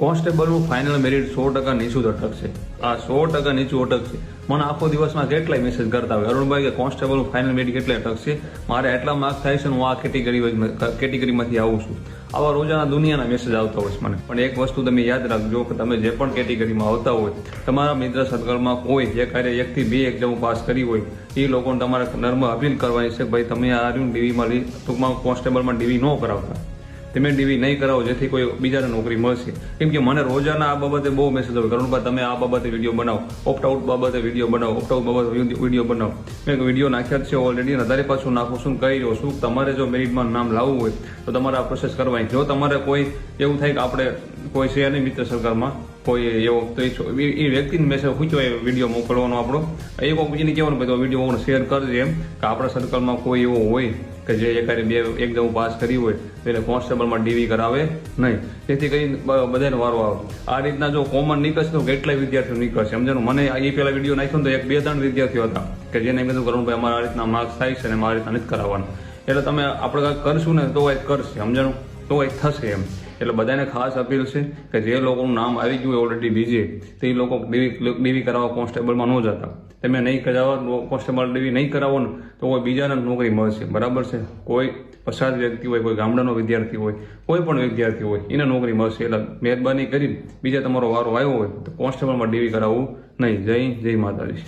કોન્સ્ટેબલનું final merit 100% નીચું જ અટકશે. આ 100% નીચું અટકશે. મને આખો દિવસમાં કેટલાય મેસેજ કરતા હોય, અરુણભાઈ કે કોન્સ્ટેબલનું ફાઇનલ મેરિટ કેટલે અટકશે, મારે એટલા માર્ક થાય છે, હું આ કેટેગરીમાંથી આવું છું. આવા રોજાના દુનિયાના મેસેજ આવતા હોય છે મને. પણ એક વસ્તુ તમે યાદ રાખજો કે તમે જે પણ કેટેગરીમાં આવતા હોય, તમારા મિત્ર સર્કલમાં કોઈ એકથી 2 એક્ઝામ પાસ કરી હોય, એ લોકોને તમારે નર્મ અપીલ કરવાની છે, ભાઈ તમે આ ડીવીમાં ટૂંકમાં કોન્સ્ટેબલમાં ડીવી ન કરાવતા, તમે ડીવી નહીં કરાવો, જેથી કોઈ બીજાને નોકરી મળશે. કેમ કે મને રોજાના આ બાબતે બહુ મેસેજ આવે, કરુણભાઈ તમે આ બાબતે વિડીયો બનાવો, ઓપ્ટ આઉટ બાબતે વિડીયો બનાવો, ઓપ્ટ આઉટ બાબતે વિડીયો બનાવો. મેં વિડીયો નાખ્યા છે ઓલરેડી, વધારે પાછું નાખું શું કહી રહ્યો છું. તમારે જો મેરિટમાં નામ લાવવું હોય તો તમારે આ પ્રોસેસ કરવાની. જો તમારે કોઈ એવું થાય કે આપણે કોઈ છે નહીં મિત્ર સરકારમાં કોઈ એવો, તો એ વ્યક્તિને મેસેજ પૂછ્યો એ વિડીયો મોકલવાનો આપણો, એ કોઈ એને કહેવાનું ભાઈ તો વિડીયો શેર કરજે, એમ કે આપણા સર્કલમાં કોઈ એવો હોય કે જે એકારે 2 એક્ઝામ પાસ કરી હોય એટલે કોન્સ્ટેબલમાં ડીવી કરાવે નહીં, જેથી કરીને બધાને વારો આવે. આ રીતના જો કોમન નીકળશે તો કેટલાય વિદ્યાર્થીઓ નીકળશે, સમજાનું. મને એ પહેલા વિડીયો નાખ્યો તો 1-2-3 વિદ્યાર્થીઓ હતા કે જેને એમ કીધું કરુણભાઈ અમારા આ રીતના માર્ક્સ થાય છે ને મારા રીતના નથી કરાવવાના. એટલે તમે આપણે કાંઈક કરશું ને તો કંઈક કરશે, સમજાનું, તો કંઈક થશે એમ. એટલે બધાને ખાસ અપીલ છે કે જે લોકોનું નામ આવી ગયું ઓલરેડી બીજે, તે લોકો ડીવી કરાવવા કોન્સ્ટેબલમાં ન જતા. તમે નહીં કરાવવા કોન્સ્ટેબલ ડીવી નહીં કરાવો ને તો કોઈ બીજાને નોકરી મળશે, બરાબર છે. કોઈ પછાત વ્યક્તિ હોય, કોઈ ગામડાનો વિદ્યાર્થી હોય, કોઈ પણ વિદ્યાર્થી હોય, એને નોકરી મળશે. એટલે મહેરબાની કરી બીજા તમારો વારો આવ્યો હોય તો કોન્સ્ટેબલમાં ડીવી કરાવવું નહીં. જય માતાજી.